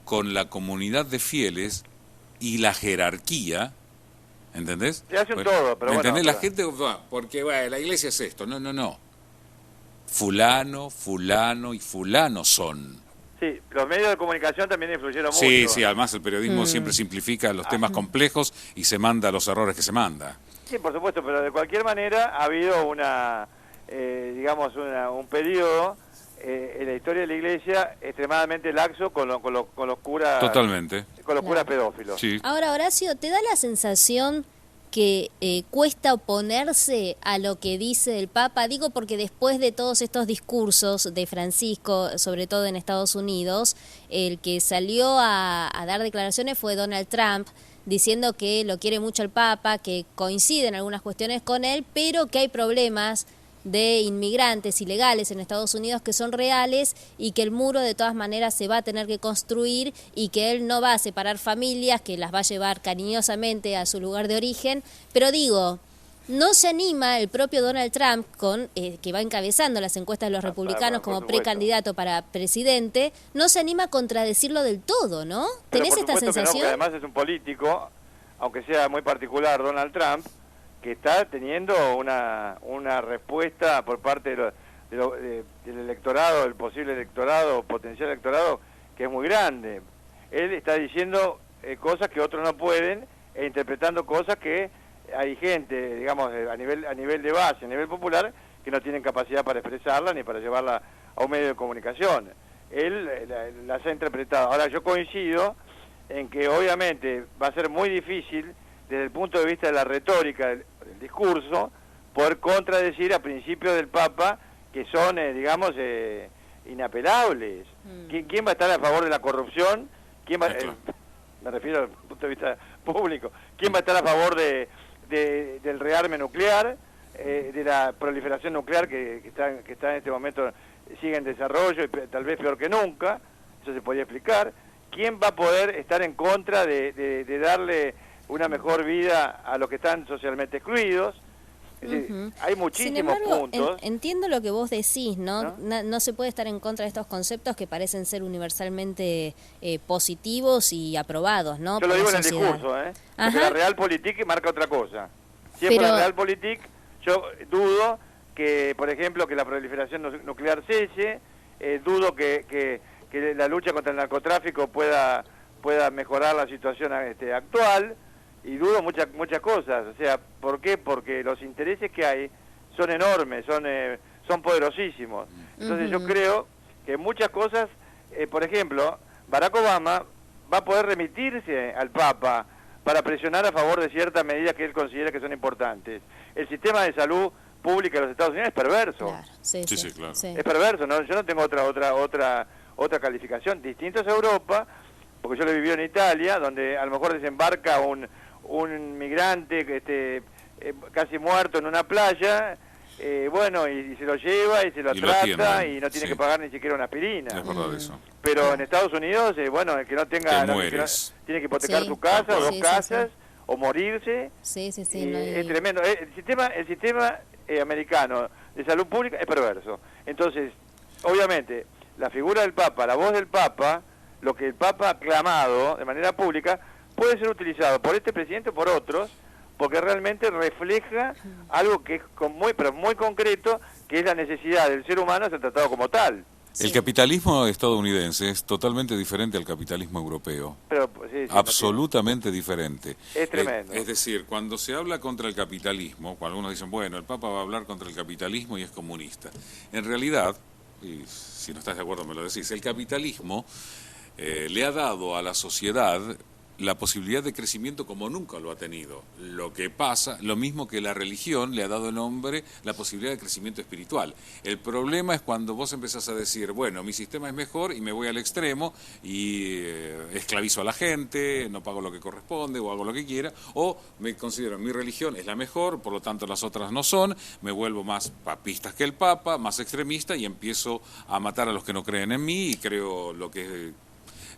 con la comunidad de fieles y la jerarquía, ¿entendés? Se hace un todo, pero ¿entendés? Bueno, la gente va, porque la iglesia es esto, no. Fulano y fulano son. Sí, los medios de comunicación también influyeron mucho. Sí, además el periodismo siempre simplifica los temas complejos y se manda los errores que se manda. Sí, por supuesto, pero de cualquier manera ha habido un periodo en la historia de la Iglesia extremadamente laxo con los curas. Totalmente. Con los curas pedófilos. Sí. Ahora, Horacio, ¿te da la sensación que cuesta oponerse a lo que dice el Papa? Digo porque después de todos estos discursos de Francisco, sobre todo en Estados Unidos, el que salió a dar declaraciones fue Donald Trump, diciendo que lo quiere mucho el Papa, que coincide en algunas cuestiones con él, pero que hay problemas de inmigrantes ilegales en Estados Unidos que son reales y que el muro de todas maneras se va a tener que construir y que él no va a separar familias, que las va a llevar cariñosamente a su lugar de origen. Pero digo, ¿no se anima el propio Donald Trump, que va encabezando las encuestas de los republicanos como precandidato para presidente, no se anima a contradecirlo del todo, ¿no? ¿Tenés esta sensación? Que además es un político, aunque sea muy particular Donald Trump, que está teniendo una respuesta por parte del electorado, del posible electorado, potencial electorado, que es muy grande. Él está diciendo cosas que otros no pueden e interpretando cosas que hay gente, digamos, a nivel de base, a nivel popular, que no tienen capacidad para expresarla ni para llevarla a un medio de comunicación. Él las ha interpretado. Ahora, yo coincido en que obviamente va a ser muy difícil, desde el punto de vista de la retórica del discurso, poder contradecir a principios del Papa que son, inapelables. ¿Quién va a estar a favor de la corrupción? ¿Quién va, me refiero al punto de vista público. ¿Quién va a estar a favor del rearme nuclear, de la proliferación nuclear que está en este momento, sigue en desarrollo y tal vez peor que nunca? Eso se podría explicar. ¿Quién va a poder estar en contra de darle una mejor vida a los que están socialmente excluidos? Es decir, hay muchísimos puntos. Entiendo lo que vos decís, ¿no? No se puede estar en contra de estos conceptos que parecen ser universalmente positivos y aprobados, ¿no? Yo lo digo en el discurso, porque la Realpolitik marca otra cosa. Siempre la Realpolitik, yo dudo que, por ejemplo, que la proliferación nuclear cese, dudo que la lucha contra el narcotráfico pueda mejorar la situación actual, y dudo muchas cosas. O sea, ¿por qué? Porque los intereses que hay son enormes, son poderosísimos. Entonces yo creo que muchas cosas, por ejemplo, Barack Obama va a poder remitirse al Papa para presionar a favor de ciertas medidas que él considera que son importantes. El sistema de salud pública de los Estados Unidos es perverso. Claro, sí, claro. Sí. Es perverso, ¿no? Yo no tengo otra otra calificación, distintos a Europa, porque yo lo viví en Italia, donde a lo mejor desembarca un migrante casi muerto en una playa, bueno, y se lo lleva y se lo trata y no tiene que pagar ni siquiera una aspirina. Es verdad eso. Pero en Estados Unidos, bueno, el que no tenga... tiene que hipotecar su casa, dos casas, o morirse. Es tremendo. El sistema americano de salud pública es perverso. Entonces, obviamente, la figura del Papa, la voz del Papa, lo que el Papa ha clamado de manera pública, puede ser utilizado por este presidente o por otros, porque realmente refleja algo que es pero muy concreto, que es la necesidad del ser humano de ser tratado como tal. El capitalismo estadounidense es totalmente diferente al capitalismo europeo. Absolutamente diferente. Es tremendo. Es decir, cuando se habla contra el capitalismo, cuando algunos dicen, bueno, el Papa va a hablar contra el capitalismo y es comunista. En realidad, y si no estás de acuerdo me lo decís, el capitalismo le ha dado a la sociedad la posibilidad de crecimiento como nunca lo ha tenido. Lo que pasa, lo mismo que la religión le ha dado al hombre la posibilidad de crecimiento espiritual. El problema es cuando vos empezás a decir, bueno, mi sistema es mejor y me voy al extremo y esclavizo a la gente, no pago lo que corresponde o hago lo que quiera, o me considero mi religión es la mejor, por lo tanto las otras no son, me vuelvo más papista que el Papa, más extremista y empiezo a matar a los que no creen en mí y creo lo que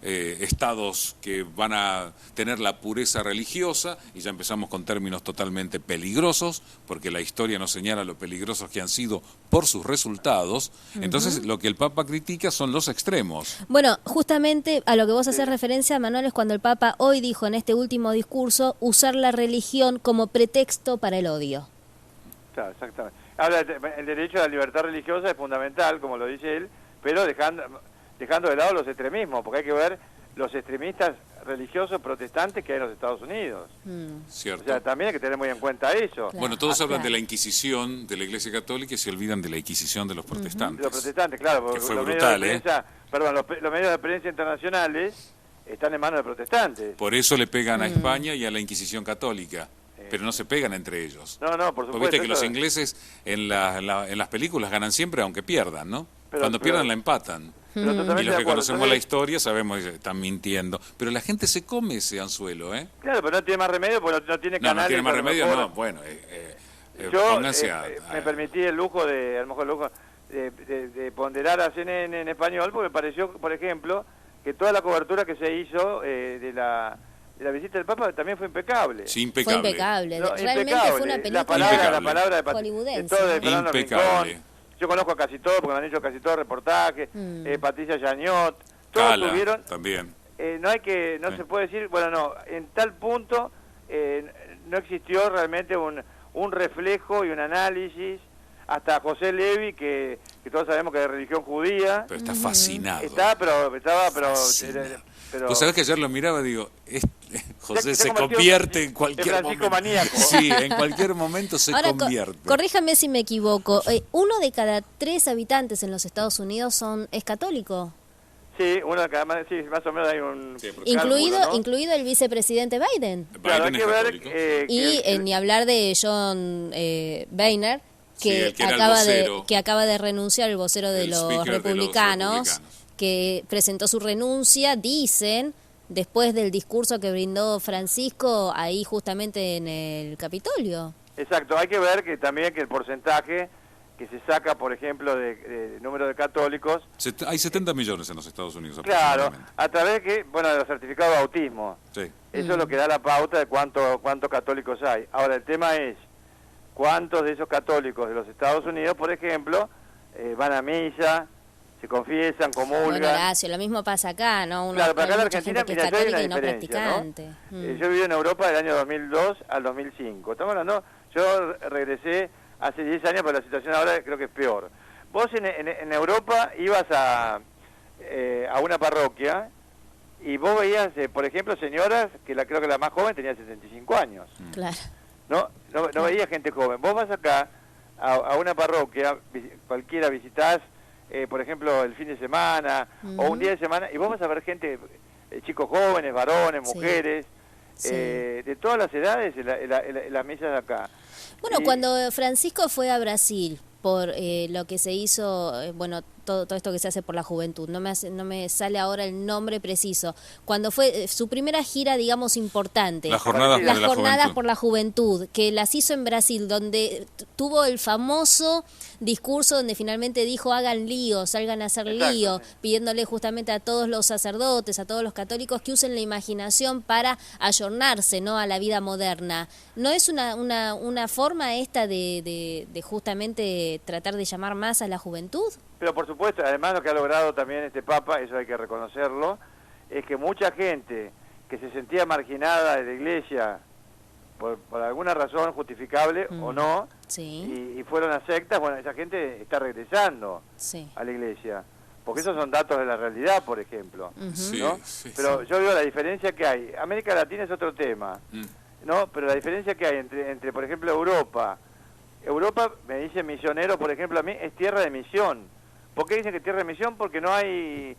estados que van a tener la pureza religiosa, y ya empezamos con términos totalmente peligrosos, porque la historia nos señala lo peligrosos que han sido por sus resultados. Entonces lo que el Papa critica son los extremos. Bueno, justamente a lo que vos haces referencia, Manuel, es cuando el Papa hoy dijo en este último discurso usar la religión como pretexto para el odio. Claro, exactamente. Habla el derecho a la libertad religiosa es fundamental, como lo dice él, pero dejando de lado los extremismos, porque hay que ver los extremistas religiosos protestantes que hay en los Estados Unidos. Cierto. O sea, también hay que tener muy en cuenta eso. Claro. Bueno, todos hablan de la Inquisición de la Iglesia Católica y se olvidan de la Inquisición de los protestantes. Los protestantes, claro, porque que fue los brutal, medios de prensa, los medios de prensa internacionales están en manos de protestantes. Por eso le pegan a España y a la Inquisición Católica. Pero no se pegan entre ellos. No, por supuesto. Porque viste que los ingleses en las películas ganan siempre aunque pierdan, ¿no? Cuando pierdan la empatan. Y los que conocemos la historia sabemos que están mintiendo. Pero la gente se come ese anzuelo, ¿eh? Claro, pero no tiene más remedio porque no tiene canales. No tiene más remedio, no. Bueno, yo me permití el lujo de ponderar a CNN en español porque me pareció, por ejemplo, que toda la cobertura que se hizo de la visita del Papa también fue impecable. Sí, impecable. Fue impecable. No, realmente impecable. fue una película La palabra hollywoodense. de Fernando impecable. Rincón. Yo conozco a casi todos porque me han hecho casi todos reportajes. Patricia Jañot. Todos Cala, tuvieron. también. No se puede decir, bueno, no, en tal punto no existió realmente un reflejo y un análisis. Hasta José Levi, que todos sabemos que es de religión judía. Pero está fascinado. Vos sabés que ayer lo miraba y digo, José se convierte en cualquier momento. Maníaco. Sí, en cualquier momento se convierte. Corríjame si me equivoco. 1 de cada 3 habitantes en los Estados Unidos es católico. Sí, más o menos hay un... Sí, incluido el vicepresidente Biden. Claro, hay que ver... ni hablar de John Boehner, que acaba de renunciar, el vocero de los republicanos, que presentó su renuncia, dicen, después del discurso que brindó Francisco ahí justamente en el Capitolio. Exacto, hay que ver que también que el porcentaje que se saca, por ejemplo, de número de católicos... Hay 70 millones en los Estados Unidos. Claro, a través de los certificados de bautismo. Sí. Eso es lo que da la pauta de cuántos católicos hay. Ahora, el tema es cuántos de esos católicos de los Estados Unidos, por ejemplo, van a misa, se confiesan, comulgan. Bueno, Horacio, lo mismo pasa acá, ¿no? Claro, pero acá en la Argentina, que es católica y no diferencia, practicante. ¿no? Yo viví en Europa del año 2002 al 2005. Estamos hablando, yo regresé hace 10 años, pero la situación ahora creo que es peor. Vos en Europa ibas a una parroquia y vos veías, por ejemplo, señoras, creo que la más joven tenía 65 años. Claro. No veía gente joven. Vos vas acá a una parroquia, cualquiera visitás, por ejemplo, el fin de semana o un día de semana, y vos vas a ver gente, chicos jóvenes, varones, mujeres, de todas las edades en las mesas de acá. Bueno, cuando Francisco fue a Brasil por lo que se hizo, todo esto que se hace por la juventud. No me sale ahora el nombre preciso. Cuando fue su primera gira, digamos, importante. Las jornadas por la juventud, que las hizo en Brasil, donde tuvo el famoso discurso donde finalmente dijo: hagan lío, salgan a hacer lío, pidiéndole justamente a todos los sacerdotes, a todos los católicos que usen la imaginación para ayornarse, ¿no?, a la vida moderna. ¿No es una forma esta de justamente tratar de llamar más a la juventud? Pero por supuesto, además lo que ha logrado también este Papa, eso hay que reconocerlo, es que mucha gente que se sentía marginada de la Iglesia por alguna razón justificable o no, y fueron a sectas, bueno, esa gente está regresando a la Iglesia. Porque esos son datos de la realidad, por ejemplo, ¿no? Pero yo digo la diferencia que hay. América Latina es otro tema, ¿no? Pero la diferencia que hay entre por ejemplo, Europa, me dicen misioneros, por ejemplo, a mí es tierra de misión. ¿Por qué dicen que tierra de misión? Porque no hay,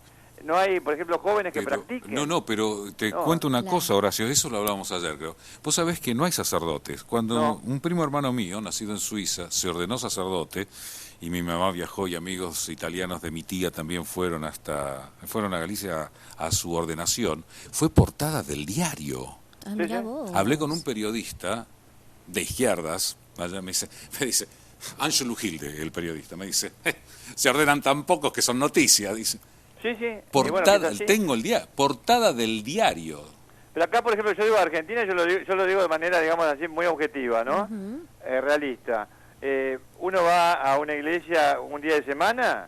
por ejemplo, jóvenes que practiquen. Pero te cuento una cosa, Horacio, eso lo hablábamos ayer, creo. Vos sabés que no hay sacerdotes. Cuando un primo hermano mío, nacido en Suiza, se ordenó sacerdote, y mi mamá viajó y amigos italianos de mi tía también fueron a Galicia a su ordenación, fue portada del diario. Mirá vos. Hablé con un periodista de izquierdas, allá me dice, Ángelo Gilde, el periodista, me dice, se ordenan tan pocos que son noticias, dice. Sí. Portada, tengo el día, portada del diario. Pero acá, por ejemplo, yo digo Argentina, yo lo digo de manera, digamos así, muy objetiva, ¿no? Realista. Uno va a una iglesia un día de semana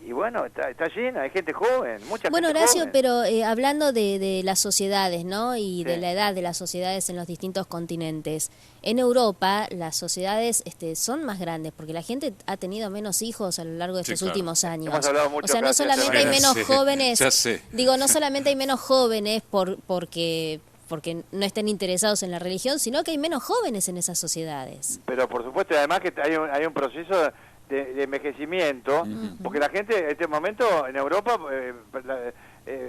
y bueno, está llena, hay gente joven, mucha bueno, gente Horacio, joven. pero hablando de las sociedades, ¿no?, y de la edad de las sociedades en los distintos continentes, en Europa las sociedades son más grandes porque la gente ha tenido menos hijos a lo largo de estos últimos años. Hemos hablado mucho, o sea, no solamente hay menos jóvenes, digo, no solamente hay menos jóvenes porque no estén interesados en la religión, sino que hay menos jóvenes en esas sociedades. Pero por supuesto, además que hay un proceso de envejecimiento, porque la gente en este momento en Europa,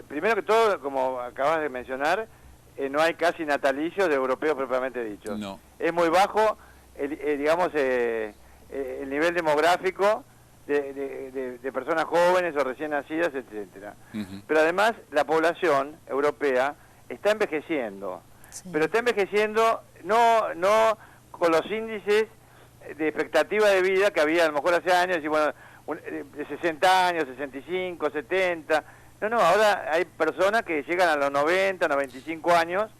primero que todo, como acabas de mencionar, no hay casi natalicios de europeos propiamente dichos. No. Es muy bajo, digamos, el nivel demográfico de personas jóvenes o recién nacidas, etcétera. Pero además la población europea está envejeciendo, pero está envejeciendo no con los índices de expectativa de vida que había a lo mejor hace años, y bueno, de 60 años, 65, 70, ahora hay personas que llegan a los 90, 95 años,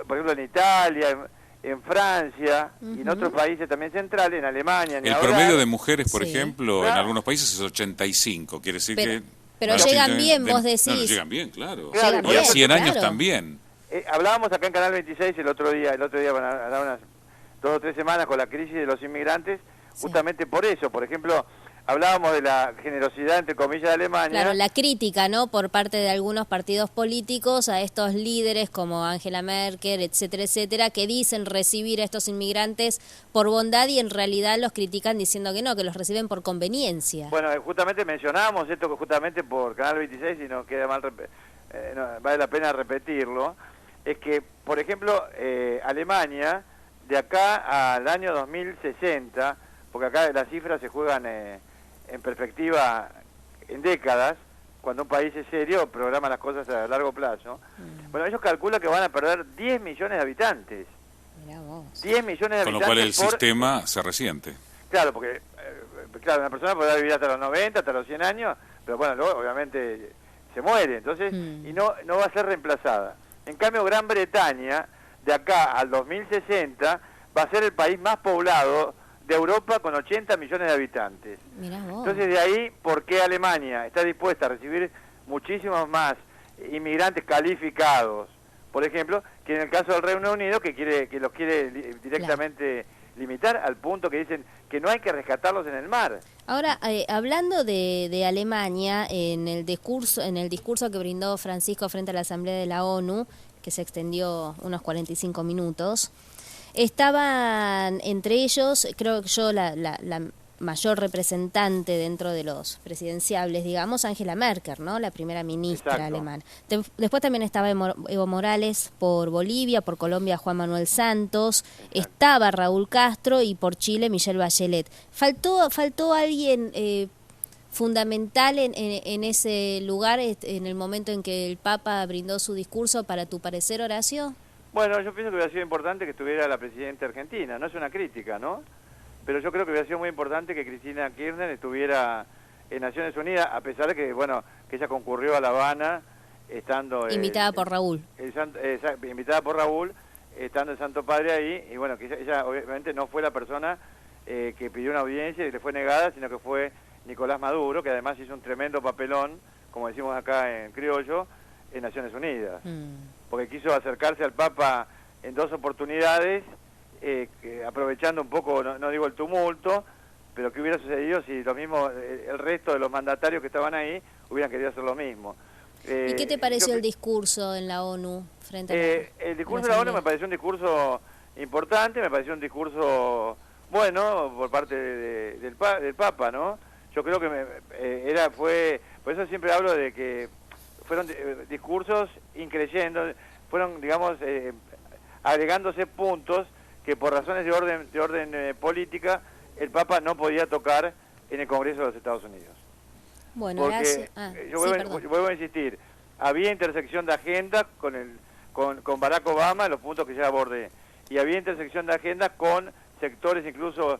por ejemplo en Italia, en Francia, y en otros países también centrales, en Alemania. El promedio de mujeres, por ejemplo, en algunos países es 85, quiere decir que... Pero llegan bien, vos decís. No, llegan bien, claro. Llegan Y a 100 bien, años también. Hablábamos acá en Canal 26 el otro día, van a dar unas 2 o 3 semanas con la crisis de los inmigrantes, justamente por eso. Por ejemplo, hablábamos de la generosidad, entre comillas, de Alemania. Claro, la crítica, ¿no?, por parte de algunos partidos políticos a estos líderes como Angela Merkel, etcétera, etcétera, que dicen recibir a estos inmigrantes por bondad y en realidad los critican diciendo que no, que los reciben por conveniencia. Bueno, justamente mencionábamos esto justamente por Canal 26 y no queda mal, vale la pena repetirlo, es que, por ejemplo, Alemania, de acá al año 2060, porque acá las cifras se juegan en perspectiva en décadas, cuando un país es serio programa las cosas a largo plazo. Bueno, ellos calculan que van a perder 10 millones de habitantes. Mirá vos. 10 millones de habitantes. Con lo cual el sistema se resiente. Claro, porque una persona podrá vivir hasta los 90, hasta los 100 años, pero bueno, luego obviamente se muere, entonces, y no va a ser reemplazada. En cambio, Gran Bretaña, de acá al 2060, va a ser el país más poblado de Europa con 80 millones de habitantes. Mirá vos. Entonces, de ahí, ¿por qué Alemania está dispuesta a recibir muchísimos más inmigrantes calificados, por ejemplo, que en el caso del Reino Unido, que los quiere directamente limitar al punto que dicen que no hay que rescatarlos en el mar? Ahora, hablando de Alemania, en el discurso que brindó Francisco frente a la Asamblea de la ONU, que se extendió unos 45 minutos, estaban entre ellos, creo que yo, la mayor representante dentro de los presidenciables, digamos, Angela Merkel, ¿no?, la primera ministra alemana. Después también estaba Evo Morales por Bolivia, por Colombia Juan Manuel Santos, estaba Raúl Castro y por Chile Michelle Bachelet. Faltó alguien fundamental en ese lugar, en el momento en que el Papa brindó su discurso, para tu parecer, Horacio? Bueno, yo pienso que hubiera sido importante que estuviera la presidenta argentina, no es una crítica, ¿no? Pero yo creo que hubiera sido muy importante que Cristina Kirchner estuviera en Naciones Unidas, a pesar de que, bueno, que ella concurrió a La Habana, estando... Invitada por Raúl. Invitada por Raúl, estando el Santo Padre ahí, y bueno, que ella obviamente no fue la persona que pidió una audiencia y le fue negada, sino que fue Nicolás Maduro, que además hizo un tremendo papelón, como decimos acá en criollo, en Naciones Unidas. Porque quiso acercarse al Papa en 2 oportunidades, aprovechando un poco, no digo el tumulto, pero qué hubiera sucedido si lo mismo, el resto de los mandatarios que estaban ahí hubieran querido hacer lo mismo. ¿Y qué te pareció el discurso en la ONU frente a el discurso de la ONU me pareció un discurso importante, me pareció un discurso bueno por parte del Papa, ¿no? Yo creo que fue, por eso siempre hablo de que fueron discursos increyendo, fueron, digamos, agregándose puntos que por razones de orden política el Papa no podía tocar en el Congreso de los Estados Unidos. Bueno, porque yo vuelvo a insistir, había intersección de agenda con Barack Obama, los puntos que ya abordé, y había intersección de agenda con sectores incluso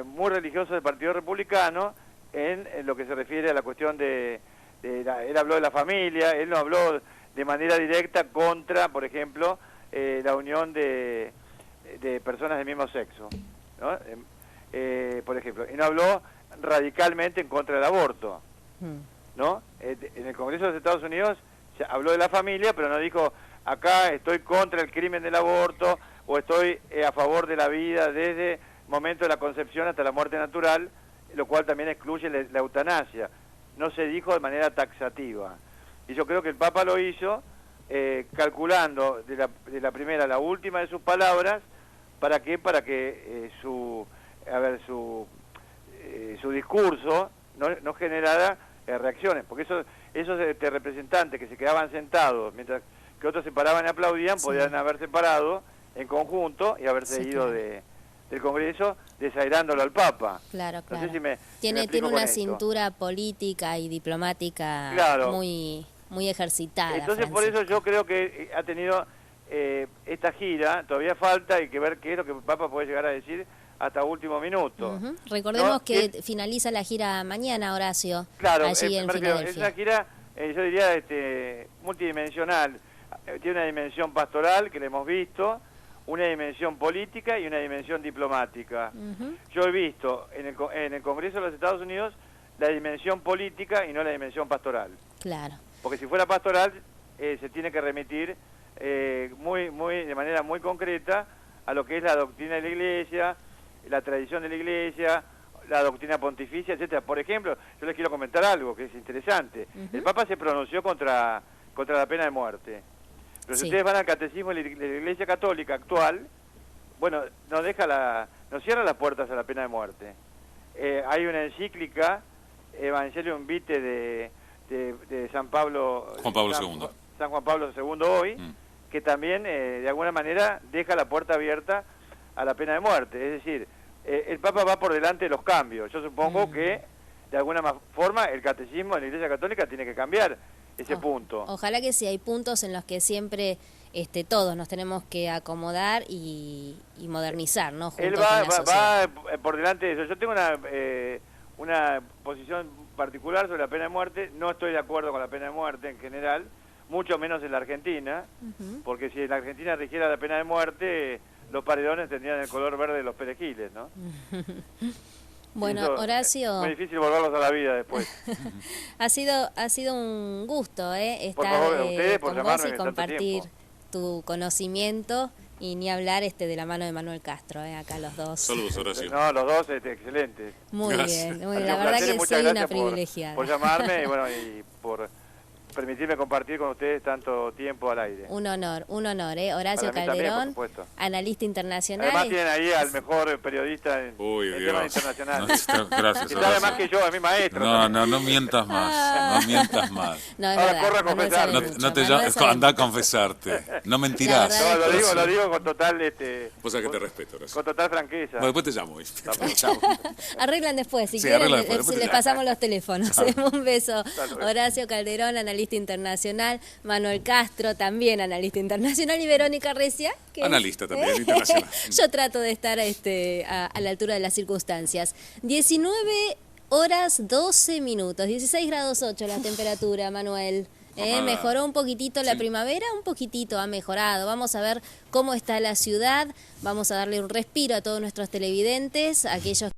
muy religiosos del Partido Republicano en lo que se refiere a la cuestión él habló de la familia, él no habló de manera directa contra, por ejemplo, la unión de personas del mismo sexo, ¿no? Por ejemplo, y no habló radicalmente en contra del aborto, ¿no? En el Congreso de los Estados Unidos se habló de la familia, pero no dijo, acá estoy contra el crimen del aborto, o estoy a favor de la vida desde el momento de la concepción hasta la muerte natural, lo cual también excluye la eutanasia. No se dijo de manera taxativa. Y yo creo que el Papa lo hizo calculando de la primera a la última de sus palabras. ¿Para qué? Para que su discurso no generara reacciones. Porque esos representantes que se quedaban sentados mientras que otros se paraban y aplaudían, sí, podían haberse parado en conjunto y haberse ido del Congreso desairándolo al Papa. Claro, claro. No sé si tiene una cintura política y diplomática, claro, muy ejercitada. Entonces, Francisco, por eso yo creo que ha tenido esta gira, todavía falta, hay que ver qué es lo que el Papa puede llegar a decir hasta último minuto. Recordemos, ¿no?, que finaliza la gira mañana, Horacio. Claro, allí en Filadelfia. Es una gira, yo diría, multidimensional. Tiene una dimensión pastoral, que la hemos visto, una dimensión política y una dimensión diplomática. Yo he visto en el Congreso de los Estados Unidos la dimensión política y no la dimensión pastoral. Claro. Porque si fuera pastoral, se tiene que remitir de manera muy concreta a lo que es la doctrina de la Iglesia, la tradición de la Iglesia, la doctrina pontificia, etcétera. Por ejemplo, yo les quiero comentar algo que es interesante. El Papa se pronunció contra la pena de muerte. Pero si ustedes van al catecismo de la Iglesia Católica actual, bueno, no cierra las puertas a la pena de muerte. Hay una encíclica, Evangelium Vitae de San Juan Pablo II hoy, que también de alguna manera deja la puerta abierta a la pena de muerte. Es decir, el Papa va por delante de los cambios. Yo supongo que de alguna forma el catecismo de la Iglesia Católica tiene que cambiar ese punto. Ojalá que sí, hay puntos en los que siempre todos nos tenemos que acomodar y modernizar, ¿no? Junto él va por delante de eso. Yo tengo una posición particular sobre la pena de muerte. No estoy de acuerdo con la pena de muerte en general, mucho menos en la Argentina, porque si en la Argentina rigiera la pena de muerte, los paredones tendrían el color verde de los perejiles, ¿no? Bueno, Horacio, es muy difícil volverlos a la vida después. ha sido un gusto estar con vos y compartir tu conocimiento, y ni hablar de la mano de Manuel Castro, acá los dos. Saludos, Horacio. No, los dos excelentes. Muy bien, la verdad que soy una privilegiada. Por llamarme y bueno, y por permitirme compartir con ustedes tanto tiempo al aire. Un honor, Horacio Calderón, también, analista internacional. Además tienen ahí al mejor periodista en temas internacionales. Gracias. Y sabe más que yo, es mi maestro. No mientas más, no mientas más. No, ahora corra a confesarte. Anda a confesarte, no mentirás. No, lo digo con total... Vos sabés que te respeto, Horacio. Con total franqueza. Bueno, después te llamo, ¿viste? Arreglan después, si Sí, quieren, les pasamos los teléfonos. Un beso. Horacio Calderón, analista internacional, Manuel Castro, también analista internacional, y Verónica Recia, que analista también internacional. Yo trato de estar a la altura de las circunstancias. 19 horas 12 minutos, 16 grados 8 la temperatura, Manuel. Mejoró un poquitito la primavera, un poquitito ha mejorado. Vamos a ver cómo está la ciudad, vamos a darle un respiro a todos nuestros televidentes, aquellos